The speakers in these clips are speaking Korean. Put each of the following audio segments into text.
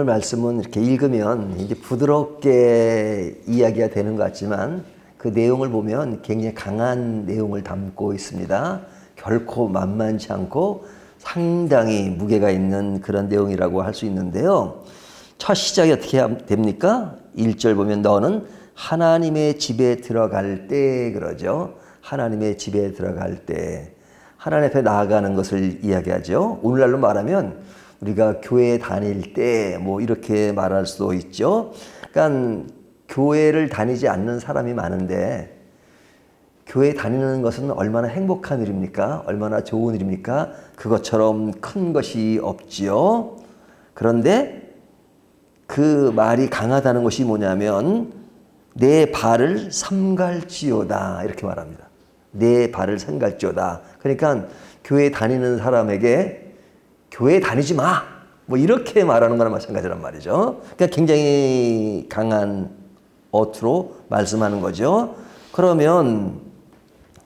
오늘 말씀은 이렇게 읽으면 이제 부드럽게 이야기가 되는 것 같지만 그 내용을 보면 굉장히 강한 내용을 담고 있습니다. 결코 만만치 않고 상당히 무게가 있는 그런 내용이라고 할 수 있는데요. 첫 시작이 어떻게 됩니까? 1절 보면 너는 하나님의 집에 들어갈 때 그러죠. 하나님의 집에 들어갈 때 하나님 앞에 나아가는 것을 이야기하죠. 오늘날로 말하면 우리가 교회 다닐 때 뭐 이렇게 말할 수도 있죠. 그러니까 교회를 다니지 않는 사람이 많은데 교회 다니는 것은 얼마나 행복한 일입니까? 얼마나 좋은 일입니까? 그것처럼 큰 것이 없지요. 그런데 그 말이 강하다는 것이 뭐냐면 내 발을 삼갈지어다 이렇게 말합니다. 내 발을 삼갈지어다. 그러니까 교회 다니는 사람에게 교회 다니지 마! 뭐 이렇게 말하는 거나 마찬가지란 말이죠. 그러니까 굉장히 강한 어투로 말씀하는 거죠. 그러면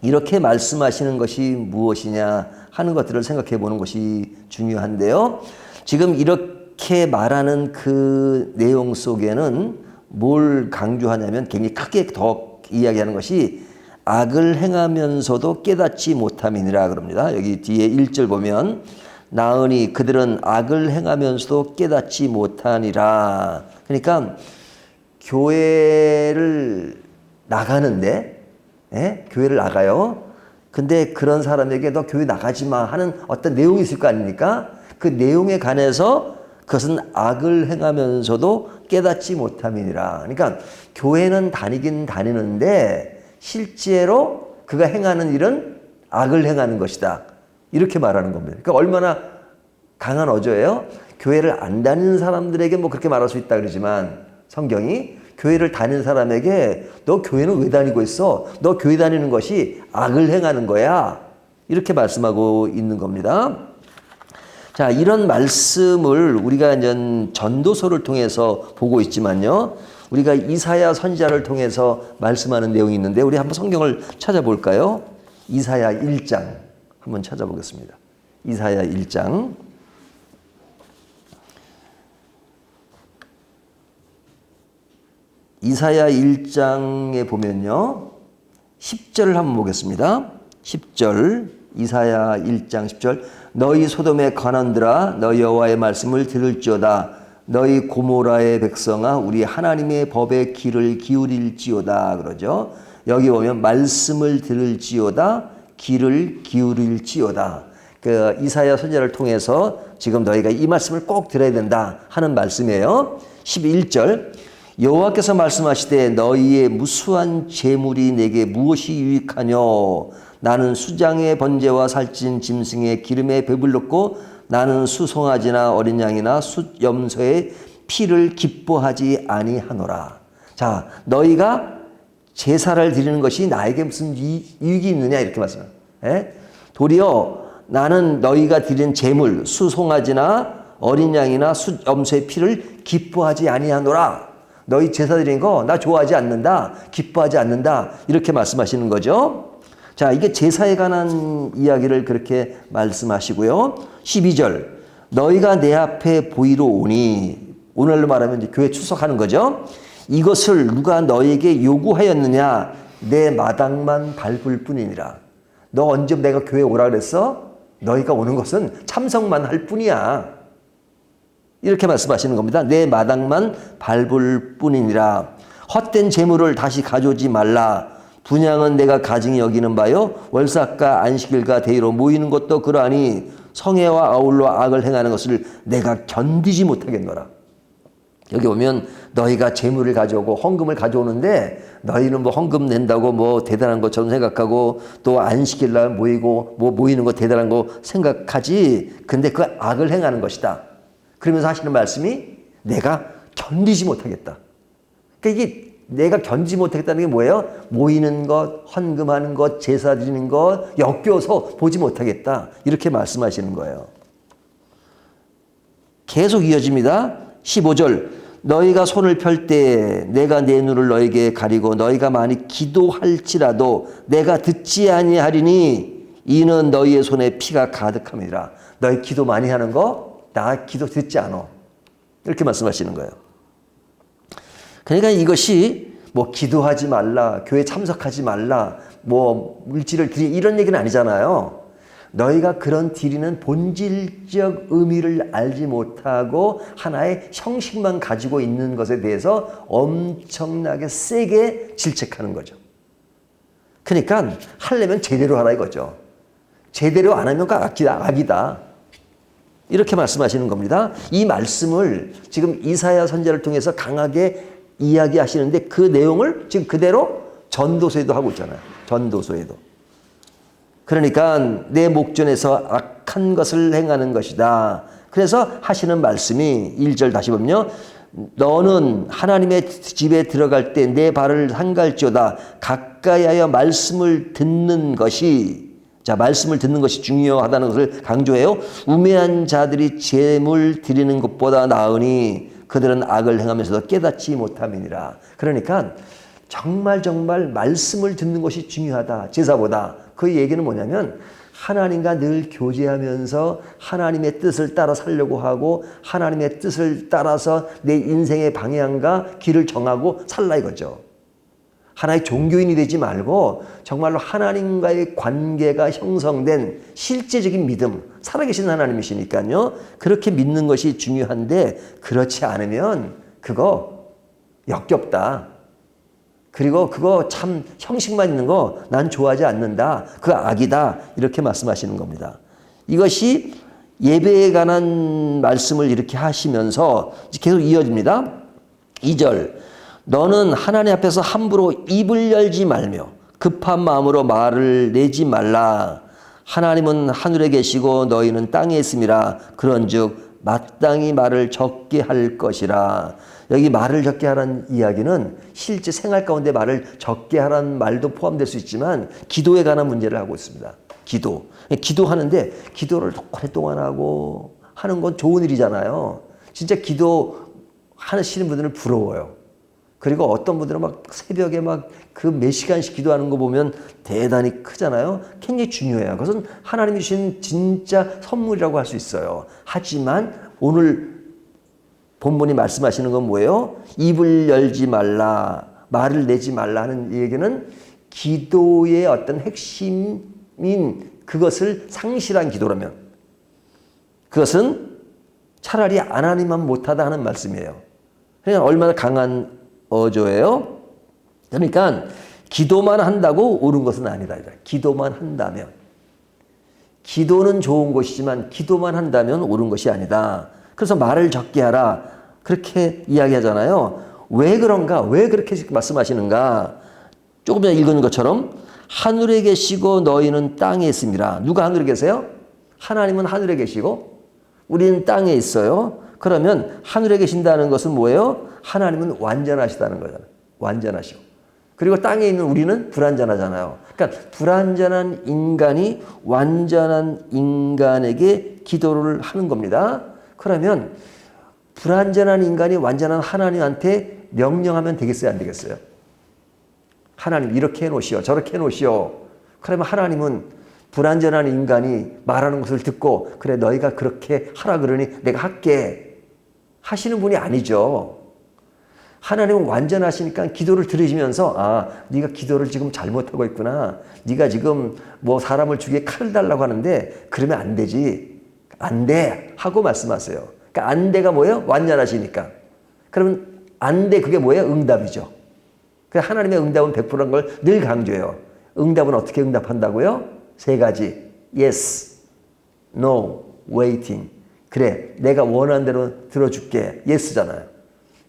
이렇게 말씀하시는 것이 무엇이냐 하는 것들을 생각해 보는 것이 중요한데요. 지금 이렇게 말하는 그 내용 속에는 뭘 강조하냐면 굉장히 크게 더 이야기하는 것이 악을 행하면서도 깨닫지 못함이니라 그럽니다. 여기 뒤에 1절 보면 나으니 그들은 악을 행하면서도 깨닫지 못하니라. 그러니까 교회를 나가는데 교회를 나가요. 근데 그런 사람에게 너 교회 나가지 마 하는 어떤 내용이 있을 거 아닙니까? 그 내용에 관해서 그것은 악을 행하면서도 깨닫지 못함이니라. 그러니까 교회는 다니긴 다니는데 실제로 그가 행하는 일은 악을 행하는 것이다. 이렇게 말하는 겁니다. 그러니까 얼마나 강한 어조예요? 교회를 안 다니는 사람들에게 뭐 그렇게 말할 수 있다 그러지만 성경이 교회를 다니는 사람에게 너 교회는 왜 다니고 있어? 너 교회 다니는 것이 악을 행하는 거야. 이렇게 말씀하고 있는 겁니다. 자, 이런 말씀을 우리가 이제 전도서를 통해서 보고 있지만요. 우리가 이사야 선지자를 통해서 말씀하는 내용이 있는데 우리 한번 성경을 찾아볼까요? 이사야 1장 한번 찾아보겠습니다. 이사야 1장. 이사야 1장에 보면요. 10절을 한번 보겠습니다. 10절. 이사야 1장 10절. 너희 소돔의 관원들아 너희 여호와의 말씀을 들을지어다. 너희 고모라의 백성아 우리 하나님의 법에 귀를 기울일지어다 그러죠. 여기 보면 말씀을 들을지어다. 귀를 기울일지어다. 그 이사야 선지자를 통해서 지금 너희가 이 말씀을 꼭 들어야 된다 하는 말씀이에요. 11절 여호와께서 말씀하시되 너희의 무수한 재물이 내게 무엇이 유익하뇨? 나는 수장의 번제와 살찐 짐승의 기름에 배불렀고 나는 수송아지나 어린 양이나 숫염소의 피를 기뻐하지 아니하노라. 자, 너희가 제사를 드리는 것이 나에게 무슨 이익이 있느냐 이렇게 말씀해요. 도리어 나는 너희가 드린 제물 수송아지나 어린 양이나 숫염소의 피를 기뻐하지 아니하노라. 너희 제사 드리는 거 나 좋아하지 않는다. 기뻐하지 않는다. 이렇게 말씀하시는 거죠. 자, 이게 제사에 관한 이야기를 그렇게 말씀하시고요. 12절 너희가 내 앞에 보이러 오니 오늘로 말하면 이제 교회 출석하는 거죠. 이것을 누가 너에게 요구하였느냐? 내 마당만 밟을 뿐이니라. 너 언제 내가 교회 오라 그랬어? 너희가 오는 것은 참석만 할 뿐이야. 이렇게 말씀하시는 겁니다. 내 마당만 밟을 뿐이니라. 헛된 재물을 다시 가져오지 말라. 분향은 내가 가증히 여기는 바요. 월삭과 안식일과 대의로 모이는 것도 그러하니 성회와 아울러 악을 행하는 것을 내가 견디지 못하겠노라. 여기 보면 너희가 재물을 가져오고 헌금을 가져오는데 너희는 뭐 헌금 낸다고 뭐 대단한 것처럼 생각하고 또 안식일 날 모이고 뭐 모이는 거 대단한 거 생각하지. 근데 그 악을 행하는 것이다. 그러면서 하시는 말씀이 내가 견디지 못하겠다. 그러니까 이게 내가 견디지 못하겠다는 게 뭐예요? 모이는 것, 헌금하는 것, 제사 드리는 것 역겨워서 보지 못하겠다. 이렇게 말씀하시는 거예요. 계속 이어집니다. 15절 너희가 손을 펼 때 내가 내 눈을 너에게 가리고 너희가 많이 기도할지라도 내가 듣지 아니하리니 이는 너희의 손에 피가 가득함이라. 너희 기도 많이 하는 거 나 기도 듣지 않아. 이렇게 말씀하시는 거예요. 그러니까 이것이 뭐 기도하지 말라, 교회 참석하지 말라, 뭐 물질을 드리 이런 얘기는 아니잖아요. 너희가 그런 드리는 본질적 의미를 알지 못하고 하나의 형식만 가지고 있는 것에 대해서 엄청나게 세게 질책하는 거죠. 그러니까 하려면 제대로 하라 이거죠. 제대로 안 하면 악이다. 이렇게 말씀하시는 겁니다. 이 말씀을 지금 이사야 선지자를 통해서 강하게 이야기하시는데 그 내용을 지금 그대로 전도서에도 하고 있잖아요. 전도서에도. 그러니까 내 목전에서 악한 것을 행하는 것이다. 그래서 하시는 말씀이 1절 다시 보면요. 너는 하나님의 집에 들어갈 때 내 발을 삼갈지어다. 가까이하여 말씀을 듣는 것이, 자, 말씀을 듣는 것이 중요하다는 것을 강조해요. 우매한 자들이 제물 드리는 것보다 나으니 그들은 악을 행하면서도 깨닫지 못함이니라. 그러니까 정말 말씀을 듣는 것이 중요하다. 제사보다. 그 얘기는 뭐냐면 하나님과 늘 교제하면서 하나님의 뜻을 따라 살려고 하고 하나님의 뜻을 따라서 내 인생의 방향과 길을 정하고 살라 이거죠. 하나의 종교인이 되지 말고 정말로 하나님과의 관계가 형성된 실제적인 믿음, 살아계신 하나님이시니까요. 그렇게 믿는 것이 중요한데 그렇지 않으면 그거 역겹다. 그리고 그거 참 형식만 있는 거 난 좋아하지 않는다. 그거 악이다. 이렇게 말씀하시는 겁니다. 이것이 예배에 관한 말씀을 이렇게 하시면서 계속 이어집니다. 2절. 너는 하나님 앞에서 함부로 입을 열지 말며 급한 마음으로 말을 내지 말라. 하나님은 하늘에 계시고 너희는 땅에 있음이라. 그런즉 마땅히 말을 적게 할 것이라. 여기 말을 적게 하라는 이야기는 실제 생활 가운데 말을 적게 하라는 말도 포함될 수 있지만 기도에 관한 문제를 하고 있습니다. 기도하는데 기도를 오랫동안 하고 하는 건 좋은 일이잖아요. 진짜 기도하시는 분들은 부러워요. 그리고 어떤 분들은 막 새벽에 막 그 몇 시간씩 기도하는 거 보면 대단히 크잖아요. 굉장히 중요해요. 그것은 하나님이 주신 진짜 선물이라고 할 수 있어요. 하지만 오늘 본문이 말씀하시는 건 뭐예요? 입을 열지 말라, 말을 내지 말라 하는 얘기는 기도의 어떤 핵심인 그것을 상실한 기도라면 그것은 차라리 하나님만 못하다 하는 말씀이에요. 그러니까 얼마나 강한 어조예요? 그러니까 기도만 한다고 옳은 것은 아니다. 기도만 한다면. 기도는 좋은 것이지만 기도만 한다면 옳은 것이 아니다. 그래서 말을 적게 하라. 그렇게 이야기하잖아요. 왜 그런가? 왜 그렇게 말씀하시는가? 조금 전에 읽은 것처럼 하늘에 계시고 너희는 땅에 있음이라. 누가 하늘에 계세요? 하나님은 하늘에 계시고 우리는 땅에 있어요. 그러면 하늘에 계신다는 것은 뭐예요? 하나님은 완전하시다는 거잖아요. 완전하시고. 그리고 땅에 있는 우리는 불완전하잖아요. 그러니까 불완전한 인간이 완전한 인간에게 기도를 하는 겁니다. 그러면 불완전한 인간이 완전한 하나님한테 명령하면 되겠어요? 안 되겠어요? 하나님 이렇게 해놓으시오. 저렇게 해놓으시오. 그러면 하나님은 불완전한 인간이 말하는 것을 듣고 그래 너희가 그렇게 하라 그러니 내가 할게 하시는 분이 아니죠. 하나님은 완전하시니까 기도를 들으시면서 아 네가 기도를 지금 잘못하고 있구나. 네가 지금 뭐 사람을 죽이게 칼을 달라고 하는데 그러면 안 되지. 안 돼 하고 말씀하세요. 그러니까 안 돼가 뭐예요? 완전하시니까. 그러면 안 돼 그게 뭐예요? 응답이죠. 그러니까 하나님의 응답은 100%란 걸 늘 강조해요. 응답은 어떻게 응답한다고요? 3가지. Yes, No, Waiting. 그래 내가 원하는 대로 들어줄게. Yes잖아요.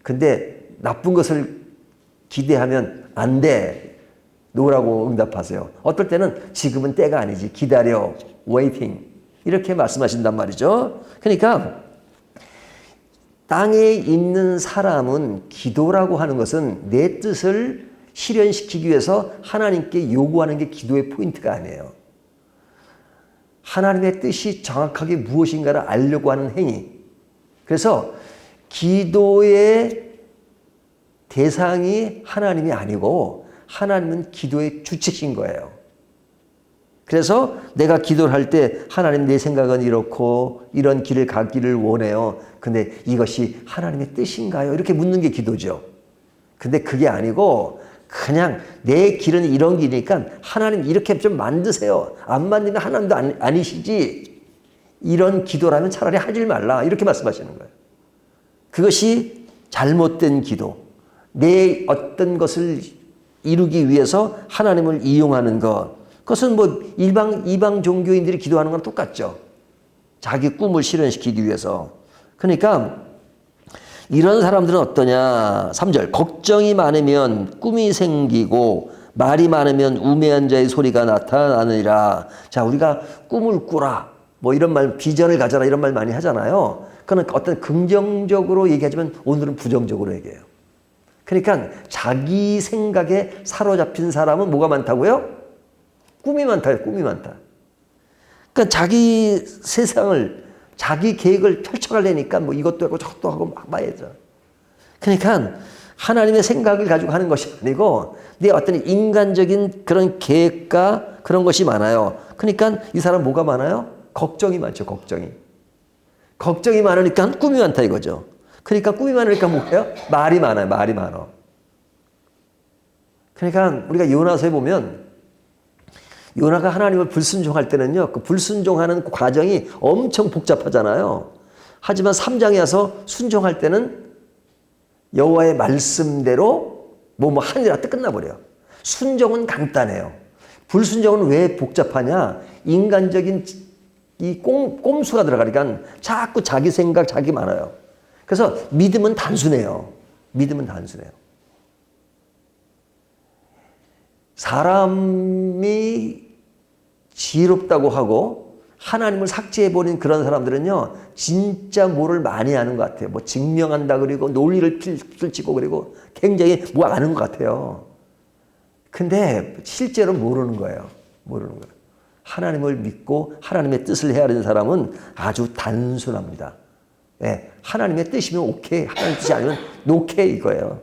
근데 나쁜 것을 기대하면 안 돼. 노라고 응답하세요. 어떨 때는 지금은 때가 아니지. 기다려. Waiting. 이렇게 말씀하신단 말이죠. 그러니까 땅에 있는 사람은 기도라고 하는 것은 내 뜻을 실현시키기 위해서 하나님께 요구하는 게 기도의 포인트가 아니에요. 하나님의 뜻이 정확하게 무엇인가를 알려고 하는 행위. 그래서 기도의 대상이 하나님이 아니고 하나님은 기도의 주체신 거예요. 그래서 내가 기도를 할 때 하나님 내 생각은 이렇고 이런 길을 가기를 원해요. 근데 이것이 하나님의 뜻인가요? 이렇게 묻는 게 기도죠. 근데 그게 아니고 그냥 내 길은 이런 길이니까 하나님 이렇게 좀 만드세요. 안 만들면 하나님도 아니시지. 이런 기도라면 차라리 하질 말라. 이렇게 말씀하시는 거예요. 그것이 잘못된 기도. 내 어떤 것을 이루기 위해서 하나님을 이용하는 것. 그것은 뭐 이방 종교인들이 기도하는 거랑 똑같죠. 자기 꿈을 실현시키기 위해서. 그러니까 이런 사람들은 어떠냐. 3절 걱정이 많으면 꿈이 생기고 말이 많으면 우매한 자의 소리가 나타나느니라. 자, 우리가 꿈을 꾸라. 뭐 이런 말, 비전을 가져라 이런 말 많이 하잖아요. 그건 어떤 긍정적으로 얘기하지만 오늘은 부정적으로 얘기해요. 그러니까 자기 생각에 사로잡힌 사람은 뭐가 많다고요? 꿈이 많다. 꿈이 많다. 그러니까 자기 세상을 자기 계획을 펼쳐가려니까 뭐 이것도 하고 저것도 하고 막 봐야죠. 그러니까 하나님의 생각을 가지고 하는 것이 아니고 내 어떤 인간적인 그런 계획과 그런 것이 많아요. 그러니까 이 사람 뭐가 많아요? 걱정이 많죠. 걱정이 많으니까 꿈이 많다 이거죠. 그러니까 꿈이 많으니까 뭐예요? 말이 많아요. 말이 많아. 그러니까 우리가 요나서에 보면 요나가 하나님을 불순종할 때는요, 그 불순종하는 과정이 엄청 복잡하잖아요. 하지만 3장에 와서 순종할 때는 여호와의 말씀대로 뭐뭐 하니라 뜻 끝나버려요. 순종은 간단해요. 불순종은 왜 복잡하냐? 인간적인 이 꼼수가 들어가니까 자꾸 자기 생각, 자기 많아요. 그래서 믿음은 단순해요. 사람이 지혜롭다고 하고 하나님을 삭제해버린 그런 사람들은요, 진짜 뭐를 많이 아는 것 같아요. 뭐 증명한다 그리고 논리를 펼치고 그리고 굉장히 뭐 아는 것 같아요. 근데 실제로 모르는 거예요. 하나님을 믿고 하나님의 뜻을 헤아리는 사람은 아주 단순합니다. 네, 하나님의 뜻이면 오케이, 하나님의 뜻이 아니면 노케이 이거예요.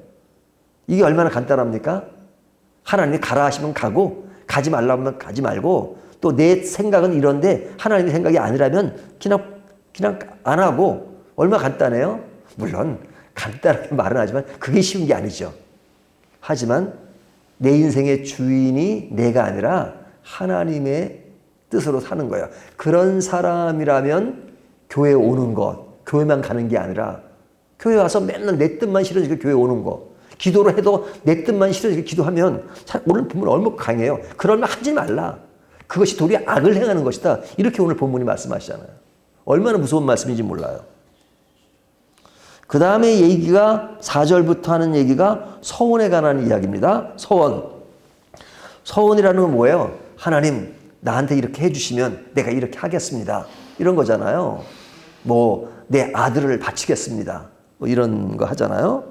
이게 얼마나 간단합니까? 하나님이 가라 하시면 가고 가지 말라 하면 가지 말고 또 내 생각은 이런데 하나님의 생각이 아니라면 그냥 안 하고 얼마나 간단해요? 물론 간단하게 말은 하지만 그게 쉬운 게 아니죠. 하지만 내 인생의 주인이 내가 아니라 하나님의 뜻으로 사는 거예요. 그런 사람이라면 교회 오는 것, 교회만 가는 게 아니라 교회 와서 맨날 내 뜻만 실현시켜 교회 오는 거. 기도를 해도 내 뜻만 실현시켜 기도하면 오늘 본문 얼마나 강해요. 그러면 하지 말라. 그것이 도리어 악을 행하는 것이다. 이렇게 오늘 본문이 말씀하시잖아요. 얼마나 무서운 말씀인지 몰라요. 그 다음에 얘기가 4절부터 하는 얘기가 서원에 관한 이야기입니다. 서원이라는 건 뭐예요? 하나님 나한테 이렇게 해주시면 내가 이렇게 하겠습니다. 이런 거잖아요. 뭐 내 아들을 바치겠습니다. 뭐 이런 거 하잖아요.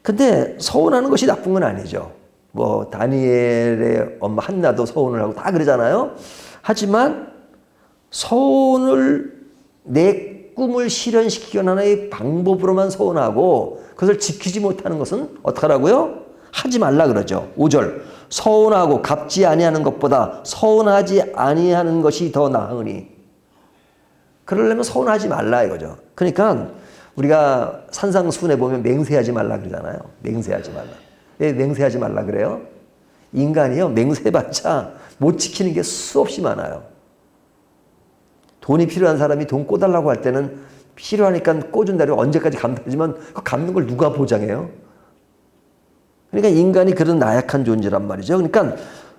근데 서원하는 것이 나쁜 건 아니죠. 뭐 다니엘의 엄마 한나도 서원을 하고 다 그러잖아요. 하지만 서원을 내 꿈을 실현시키기 하나의 방법으로만 서원하고 그것을 지키지 못하는 것은 어떡하라고요? 하지 말라 그러죠. 5절 서원하고 갚지 아니하는 것보다 서원하지 아니하는 것이 더 나으니. 그러려면 서운하지 말라 이거죠. 그러니까 우리가 산상수훈에 보면 맹세하지 말라 그러잖아요. 맹세하지 말라. 왜 맹세하지 말라 그래요? 인간이요, 맹세해봤자 못 지키는 게 수없이 많아요. 돈이 필요한 사람이 돈 꿔달라고 할 때는 필요하니까 꿔준다고 언제까지 갚는지만 그 갚는 걸 누가 보장해요? 그러니까 인간이 그런 나약한 존재란 말이죠. 그러니까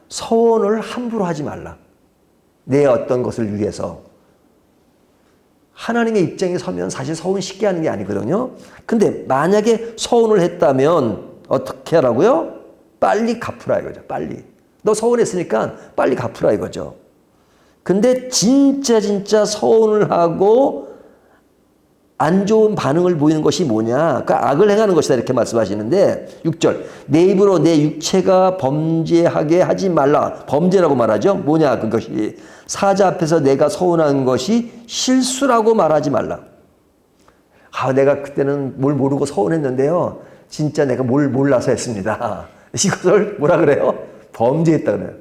서원을 함부로 하지 말라. 내 어떤 것을 위해서. 하나님의 입장에 서면 사실 서원 쉽게 하는 게 아니거든요. 근데 만약에 서원을 했다면 어떻게 하라고요? 빨리 갚으라 이거죠. 빨리. 너 서원했으니까 빨리 갚으라 이거죠. 근데 진짜 서원을 하고 안 좋은 반응을 보이는 것이 뭐냐? 그 악을 행하는 것이다 이렇게 말씀하시는데 6절 내 입으로 내 육체가 범죄하게 하지 말라. 범죄라고 말하죠. 뭐냐 그것이 사자 앞에서 내가 서운한 것이 실수라고 말하지 말라. 내가 그때는 뭘 모르고 서운했는데요. 진짜 내가 뭘 몰라서 했습니다. 이것을 뭐라 그래요? 범죄했다 그래요.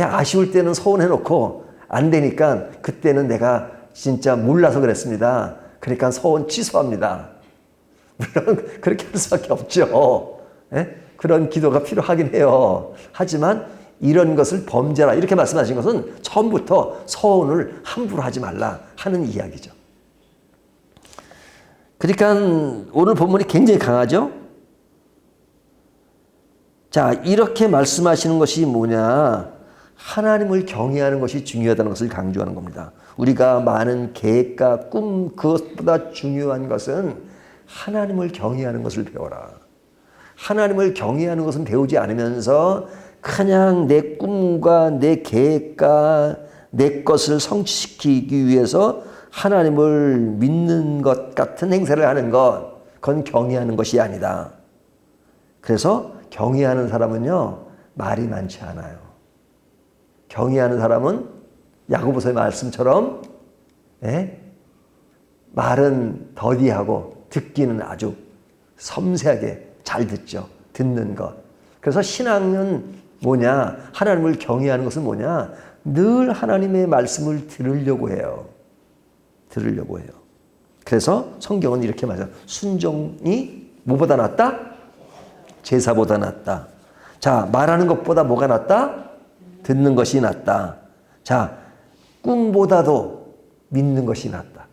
아쉬울 때는 서운해놓고 안 되니까 그때는 내가 진짜 몰라서 그랬습니다. 그러니까 서운 취소합니다. 물론 그렇게 할 수밖에 없죠. 그런 기도가 필요하긴 해요. 하지만 이런 것을 범죄라 이렇게 말씀하신 것은 처음부터 서운을 함부로 하지 말라 하는 이야기죠. 그러니까 오늘 본문이 굉장히 강하죠. 자, 이렇게 말씀하시는 것이 뭐냐? 하나님을 경외하는 것이 중요하다는 것을 강조하는 겁니다. 우리가 많은 계획과 꿈, 그것보다 중요한 것은 하나님을 경외하는 것을 배워라. 하나님을 경외하는 것은 배우지 않으면서 그냥 내 꿈과 내 계획과 내 것을 성취시키기 위해서 하나님을 믿는 것 같은 행세를 하는 것, 그건 경외하는 것이 아니다. 그래서 경외하는 사람은요, 말이 많지 않아요. 경외하는 사람은 야고보서의 말씀처럼 말은 더디하고 듣기는 아주 섬세하게 잘 듣죠. 듣는 것. 그래서 신앙은 뭐냐? 하나님을 경외하는 것은 뭐냐? 늘 하나님의 말씀을 들으려고 해요. 들으려고 해요. 그래서 성경은 이렇게 말해요. 순종이 뭐보다 낫다? 제사보다 낫다. 자, 말하는 것보다 뭐가 낫다? 듣는 것이 낫다. 자, 꿈보다도 믿는 것이 낫다.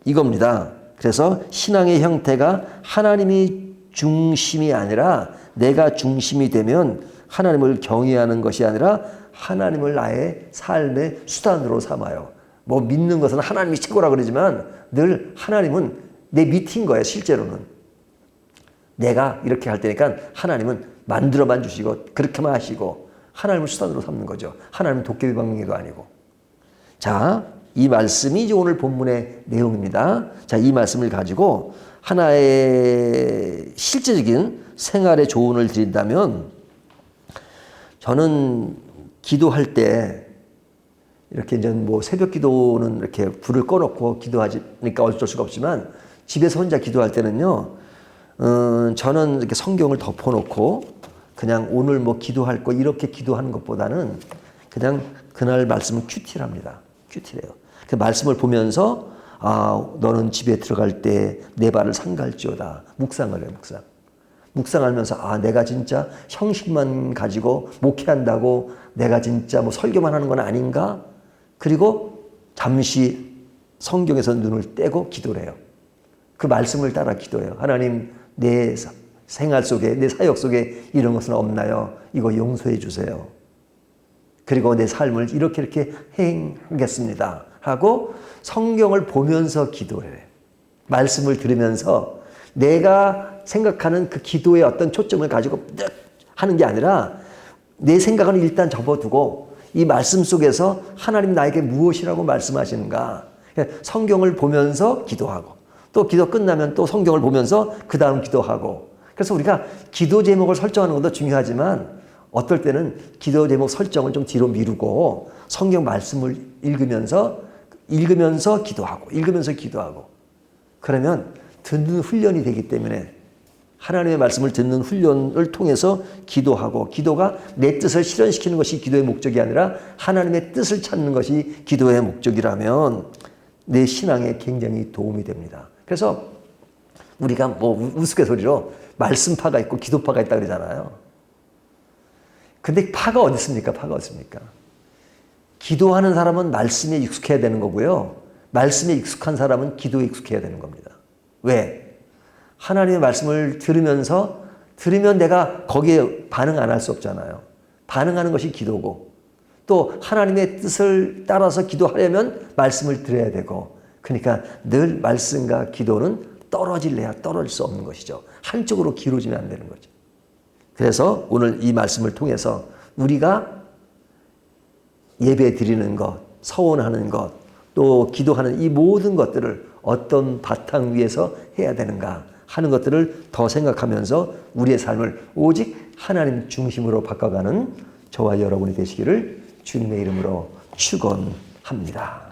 이겁니다. 그래서 신앙의 형태가 하나님이 중심이 아니라 내가 중심이 되면 하나님을 경외하는 것이 아니라 하나님을 나의 삶의 수단으로 삼아요. 뭐 믿는 것은 하나님이 최고라 그러지만 늘 하나님은 내 밑인 거예요. 실제로는. 내가 이렇게 할 테니까 하나님은 만들어만 주시고 그렇게만 하시고 하나님을 수단으로 삼는 거죠. 하나님은 도깨비 방망이도 아니고. 자, 이 말씀이 이제 오늘 본문의 내용입니다. 자, 이 말씀을 가지고 하나의 실제적인 생활의 조언을 드린다면 저는 기도할 때 이렇게 이제 뭐 새벽 기도는 이렇게 불을 꺼놓고 기도하니까 어쩔 수가 없지만 집에서 혼자 기도할 때는요, 저는 이렇게 성경을 덮어놓고 그냥 오늘 뭐 기도할 거 이렇게 기도하는 것보다는 그냥 그날 말씀을 큐티랍니다. 큐티래요. 그 말씀을 보면서 너는 집에 들어갈 때 내 발을 삼갈지어다. 묵상을 해요. 묵상하면서 내가 진짜 형식만 가지고 목회한다고 내가 진짜 뭐 설교만 하는 건 아닌가? 그리고 잠시 성경에서 눈을 떼고 기도를 해요. 그 말씀을 따라 기도해요. 하나님, 내 생활 속에, 내 사역 속에 이런 것은 없나요? 이거 용서해 주세요. 그리고 내 삶을 이렇게 행하겠습니다. 하고 성경을 보면서 기도를 해요. 말씀을 들으면서 내가 생각하는 그 기도의 어떤 초점을 가지고 하는 게 아니라 내 생각은 일단 접어두고 이 말씀 속에서 하나님 나에게 무엇이라고 말씀하시는가. 성경을 보면서 기도하고 또 기도 끝나면 또 성경을 보면서 그 다음 기도하고. 그래서 우리가 기도 제목을 설정하는 것도 중요하지만 어떨 때는 기도 제목 설정을 좀 뒤로 미루고 성경 말씀을 읽으면서 기도하고 그러면 듣는 훈련이 되기 때문에 하나님의 말씀을 듣는 훈련을 통해서 기도하고 기도가 내 뜻을 실현시키는 것이 기도의 목적이 아니라 하나님의 뜻을 찾는 것이 기도의 목적이라면 내 신앙에 굉장히 도움이 됩니다. 그래서 우리가 뭐 우스갯소리로 말씀파가 있고 기도파가 있다 그러잖아요. 근데 파가 어디 있습니까? 파가 어디 있습니까? 기도하는 사람은 말씀에 익숙해야 되는 거고요. 말씀에 익숙한 사람은 기도에 익숙해야 되는 겁니다. 왜? 하나님의 말씀을 들으면 내가 거기에 반응 안 할 수 없잖아요. 반응하는 것이 기도고 또 하나님의 뜻을 따라서 기도하려면 말씀을 들어야 되고 그러니까 늘 말씀과 기도는 떨어질래야 떨어질 수 없는 것이죠. 한쪽으로 기울어지면 안 되는 거죠. 그래서 오늘 이 말씀을 통해서 우리가 예배 드리는 것, 서원하는 것, 또 기도하는 이 모든 것들을 어떤 바탕 위에서 해야 되는가 하는 것들을 더 생각하면서 우리의 삶을 오직 하나님 중심으로 바꿔가는 저와 여러분이 되시기를 주님의 이름으로 축원합니다.